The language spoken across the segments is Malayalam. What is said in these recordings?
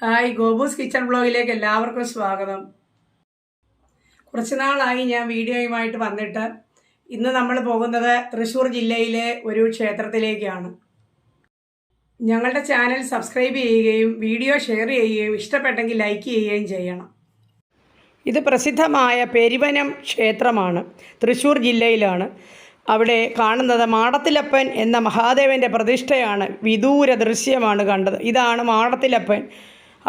ഹായ്, ഗോബൂസ് കിച്ചൺ ബ്ലോഗിലേക്ക് എല്ലാവർക്കും സ്വാഗതം. കുറച്ച് നാളായി ഞാൻ വീഡിയോയുമായിട്ട് വന്നിട്ട്. ഇന്ന് നമ്മൾ പോകുന്നത് തൃശ്ശൂർ ജില്ലയിലെ ഒരു ക്ഷേത്രത്തിലേക്കാണ്. ഞങ്ങളുടെ ചാനൽ സബ്സ്ക്രൈബ് ചെയ്യുകയും വീഡിയോ ഷെയർ ചെയ്യുകയും ഇഷ്ടപ്പെട്ടെങ്കിൽ ലൈക്ക് ചെയ്യുകയും ചെയ്യണം. ഇത് പ്രസിദ്ധമായ പെരുവനം ക്ഷേത്രമാണ്. തൃശ്ശൂർ ജില്ലയിലാണ്. അവിടെ കാണുന്നത് മാടത്തിലപ്പൻ എന്ന മഹാദേവൻ്റെ പ്രതിഷ്ഠയാണ്. വിദൂര ദൃശ്യമാണ് കണ്ടത്. ഇതാണ് മാടത്തിലപ്പൻ.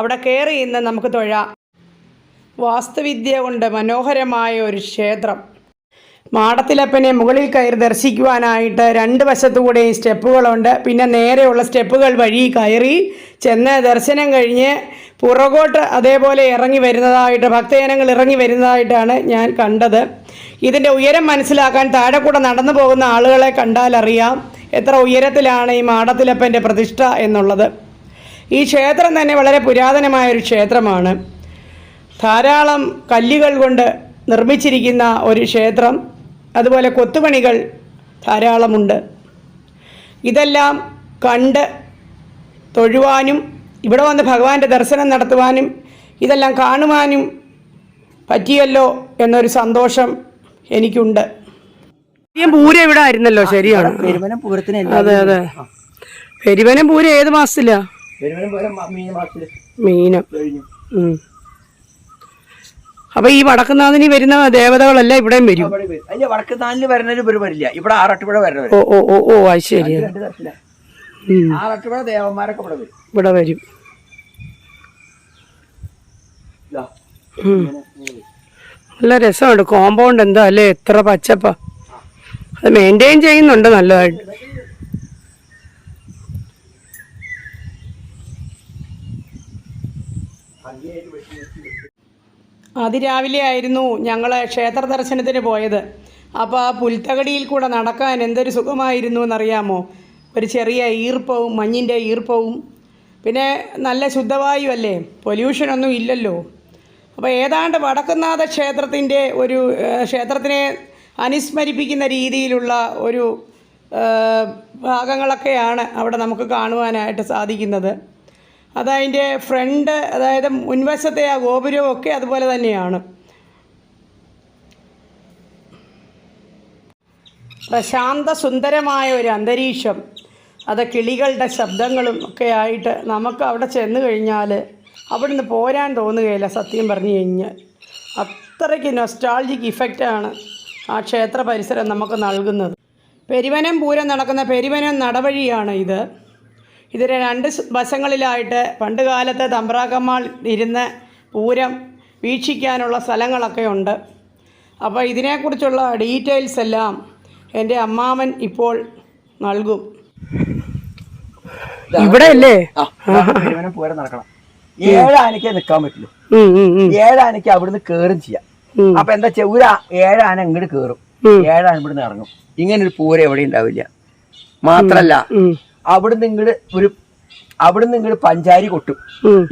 അവിടെ കയറി ഇന്ന് നമുക്ക് തൊഴാം. വാസ്തുവിദ്യ കൊണ്ട് മനോഹരമായ ഒരു ക്ഷേത്രം. മാടത്തിലപ്പനെ മുകളിൽ കയറി ദർശിക്കുവാനായിട്ട് രണ്ട് വശത്തുകൂടെയും സ്റ്റെപ്പുകളുണ്ട്. പിന്നെ നേരെയുള്ള സ്റ്റെപ്പുകൾ വഴി കയറി ചെന്ന് ദർശനം കഴിഞ്ഞ് പുറകോട്ട് അതേപോലെ ഇറങ്ങി വരുന്നതായിട്ട് ഭക്തജനങ്ങൾ ഇറങ്ങി വരുന്നതായിട്ടാണ് ഞാൻ കണ്ടത്. ഇതിൻ്റെ ഉയരം മനസ്സിലാക്കാൻ താഴെ കൂടെ നടന്നു പോകുന്ന ആളുകളെ കണ്ടാൽ അറിയാം എത്ര ഉയരത്തിലാണ് ഈ മാടത്തിലപ്പൻ്റെ പ്രതിഷ്ഠ എന്നുള്ളത്. ഈ ക്ഷേത്രം തന്നെ വളരെ പുരാതനമായൊരു ക്ഷേത്രമാണ്. ധാരാളം കല്ലുകൾ കൊണ്ട് നിർമ്മിച്ചിരിക്കുന്ന ഒരു ക്ഷേത്രം. അതുപോലെ കൊത്തുപണികൾ ധാരാളമുണ്ട്. ഇതെല്ലാം കണ്ട് തൊഴുവാനും ഇവിടെ വന്ന് ഭഗവാന്റെ ദർശനം നടത്തുവാനും ഇതെല്ലാം കാണുവാനും പറ്റിയല്ലോ എന്നൊരു സന്തോഷം എനിക്കുണ്ട്. പൂരം ഇവിടെ ആയിരുന്നല്ലോ. ശരിയാണ്. അതെ അതെ. പെരുവനം പൂരം ഏത് മാസത്തിലാ? മീനം. അപ്പൊ ഈ വടക്കുന്നാഥിനി വരുന്ന ദേവതകളെല്ലാം ഇവിടെയും വരും. വടക്കുന്നാഥിന് വരുന്നവര് വരില്ല. ഇവിടെ ആറട്ടുപുഴ വരുന്നവർ. ഓ അത് ശരി. ആറട്ടുപുഴ ദേവന്മാരൊക്കെ ഇവിടെ വരും. നല്ല രസമുണ്ട്. കോമ്പൗണ്ട് എന്താ അല്ലേ, എത്ര പച്ചപ്പ. അത് മെയിൻറ്റെയിൻ ചെയ്യുന്നുണ്ട് നല്ലതായിട്ട്. അതിരാവിലെ ആയിരുന്നു ഞങ്ങൾ ക്ഷേത്ര ദർശനത്തിന് പോയത്. അപ്പോൾ ആ പുൽത്തകടിയിൽ കൂടെ നടക്കാൻ എന്തൊരു സുഖമായിരുന്നു എന്നറിയാമോ. ഒരു ചെറിയ ഈർപ്പവും മഞ്ഞിൻ്റെ ഈർപ്പവും പിന്നെ നല്ല ശുദ്ധവായു അല്ലേ, പൊല്യൂഷനൊന്നും ഇല്ലല്ലോ. അപ്പോൾ ഏതാണ്ട് വടക്കുന്നാഥ ക്ഷേത്രത്തിൻ്റെ ഒരു ക്ഷേത്രത്തിനെ അനുസ്മരിപ്പിക്കുന്ന രീതിയിലുള്ള ഒരു ഭാഗങ്ങളൊക്കെയാണ് അവിടെ നമുക്ക് കാണുവാനായിട്ട് സാധിക്കുന്നത്. അതതിൻ്റെ ഫ്രണ്ട്, അതായത് മുൻവശത്തെ ആ ഗോപുരവും ഒക്കെ അതുപോലെ തന്നെയാണ്. പ്രശാന്ത സുന്ദരമായ ഒരു അന്തരീക്ഷം. അത് കിളികളുടെ ശബ്ദങ്ങളും ഒക്കെ ആയിട്ട് നമുക്ക് അവിടെ ചെന്ന് കഴിഞ്ഞാൽ അവിടുന്ന് പോരാൻ തോന്നുകയില്ല. സത്യം പറഞ്ഞു കഴിഞ്ഞാൽ അത്രയ്ക്ക് നൊസ്റ്റാൾജിക് ഇഫക്റ്റാണ് ആ ക്ഷേത്ര പരിസരം നമുക്ക് നൽകുന്നത്. പെരുവനം പൂരം നടക്കുന്ന പെരുവനം നടവഴിയാണ് ഇത്. ഇതിന് രണ്ട് വശങ്ങളിലായിട്ട് പണ്ട് കാലത്ത് തമ്പ്രാക്കന്മാർ ഇരുന്ന് പൂരം വീക്ഷിക്കാനുള്ള സ്ഥലങ്ങളൊക്കെ ഉണ്ട്. അപ്പോൾ ഇതിനെക്കുറിച്ചുള്ള ഡീറ്റെയിൽസ് എല്ലാം എൻ്റെ അമ്മാവൻ ഇപ്പോൾ നൽകും. ഇവിടെ അല്ലേ പൂരം നടക്കണം. 7 ആനയ്ക്കേ നിൽക്കാൻ പറ്റുള്ളൂ. 7 ആനയ്ക്ക് അവിടുന്ന് കയറും ചെയ്യാം. അപ്പൊ എന്താ വെച്ചാൽ ഒരു 7 ആന ഇങ്ങോട്ട് കയറും, 7 ആന ഇവിടുന്ന് ഇറങ്ങും. ഇങ്ങനൊരു പൂരം എവിടെ ഉണ്ടാവില്ല. മാത്രല്ല അവിടുന്ന് ഇങ്ങോട്ട് പഞ്ചാരി കൊട്ടും,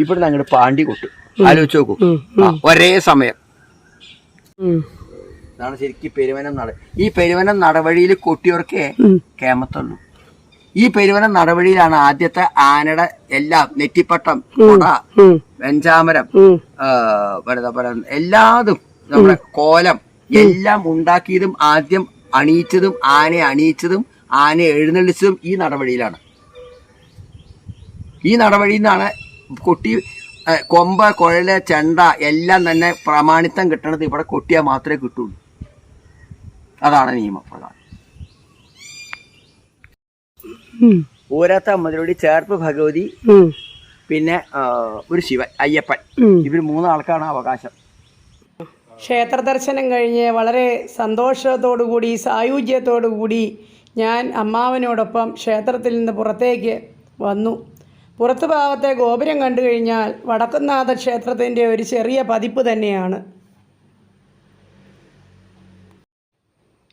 ഇവിടുന്ന് അങ്ങോട്ട് പാണ്ടി കൊട്ടും. ആലോചിച്ച് നോക്കൂ, ഒരേ സമയം. ഇതാണ് ശരിക്കും പെരുവനം നട. ഈ പെരുവനം നടവഴിയിൽ കൊട്ടിയവർക്കേ കേമത്തുള്ളൂ. ഈ പെരുവനം നടവഴിയിലാണ് ആദ്യത്തെ ആനയുടെ എല്ലാം നെറ്റിപ്പട്ടം, കൊട, വെഞ്ചാമരം, എല്ലാതും നമ്മുടെ കോലം എല്ലാം ഉണ്ടാക്കിയതും ആദ്യം അണിയിച്ചതും ആനയെ അണിയിച്ചതും ആനയെ എഴുന്നള്ളിച്ചതും ഈ നടവഴിയിലാണ്. ഈ നടവഴിയിൽ നിന്നാണ് കൊട്ടി കൊമ്പ്, കുഴല്, ചെണ്ട എല്ലാം തന്നെ പ്രമാണിത്തം കിട്ടണത് ഇവിടെ കൊട്ടിയാൽ മാത്രമേ കിട്ടുള്ളൂ. അതാണ് നിയമപ്രകാരം. ഊരത്ത മുതലോടി, ചേർപ്പ് ഭഗവതി, പിന്നെ ഒരു ശിവൻ, അയ്യപ്പൻ, ഇവർ 3 ആൾക്കാണ് അവകാശം. ക്ഷേത്ര ദർശനം കഴിഞ്ഞ് വളരെ സന്തോഷത്തോടു കൂടി സായുജ്യത്തോടു കൂടി ഞാൻ അമ്മാവനോടൊപ്പം ക്ഷേത്രത്തിൽ നിന്ന് പുറത്തേക്ക് വന്നു. പുറത്തു ഭാഗത്തെ ഗോപുരം കണ്ടു കഴിഞ്ഞാൽ വടക്കുന്നാഥ ക്ഷേത്രത്തിൻ്റെ ഒരു ചെറിയ പതിപ്പ് തന്നെയാണ്.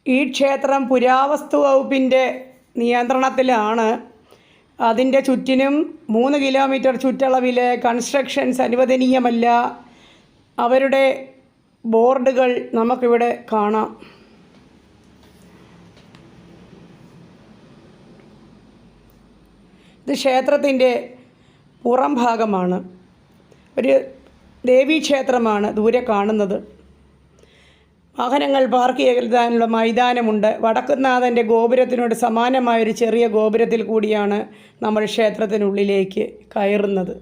ഈ ക്ഷേത്രം പുരാവസ്തു വകുപ്പിൻ്റെ നിയന്ത്രണത്തിലാണ്. അതിൻ്റെ ചുറ്റിനും 3 കിലോമീറ്റർ ചുറ്റളവിൽ കൺസ്ട്രക്ഷൻസ് അനുവദനീയമല്ല. അവരുടെ ബോർഡുകൾ നമുക്കിവിടെ കാണാം. ഇത് ക്ഷേത്രത്തിൻ്റെ പുറം ഭാഗമാണ്. ഒരു ദേവീക്ഷേത്രമാണ് ദൂരെ കാണുന്നത്. വാഹനങ്ങൾ പാർക്ക് ചെയ്യാനുള്ള മൈതാനമുണ്ട്. വടക്കുംനാഥൻ്റെ ഗോപുരത്തിനോട് സമാനമായൊരു ചെറിയ ഗോപുരത്തിൽ കൂടിയാണ് നമ്മൾ ക്ഷേത്രത്തിനുള്ളിലേക്ക് കയറുന്നത്.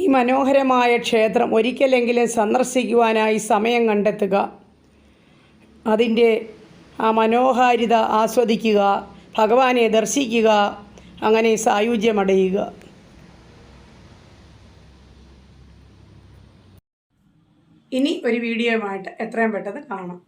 ഈ മനോഹരമായ ക്ഷേത്രം ഒരിക്കലെങ്കിലും സന്ദർശിക്കുവാനായി സമയം കണ്ടെത്തുക. അതിൻ്റെ ആ മനോഹാരിത ആസ്വദിക്കുക, ഭഗവാനെ ദർശിക്കുക, അങ്ങനെ സായുജ്യമടയുക. ഇനി ഒരു വീഡിയോയുമായിട്ട് എത്രയും പെട്ടെന്ന് കാണാം.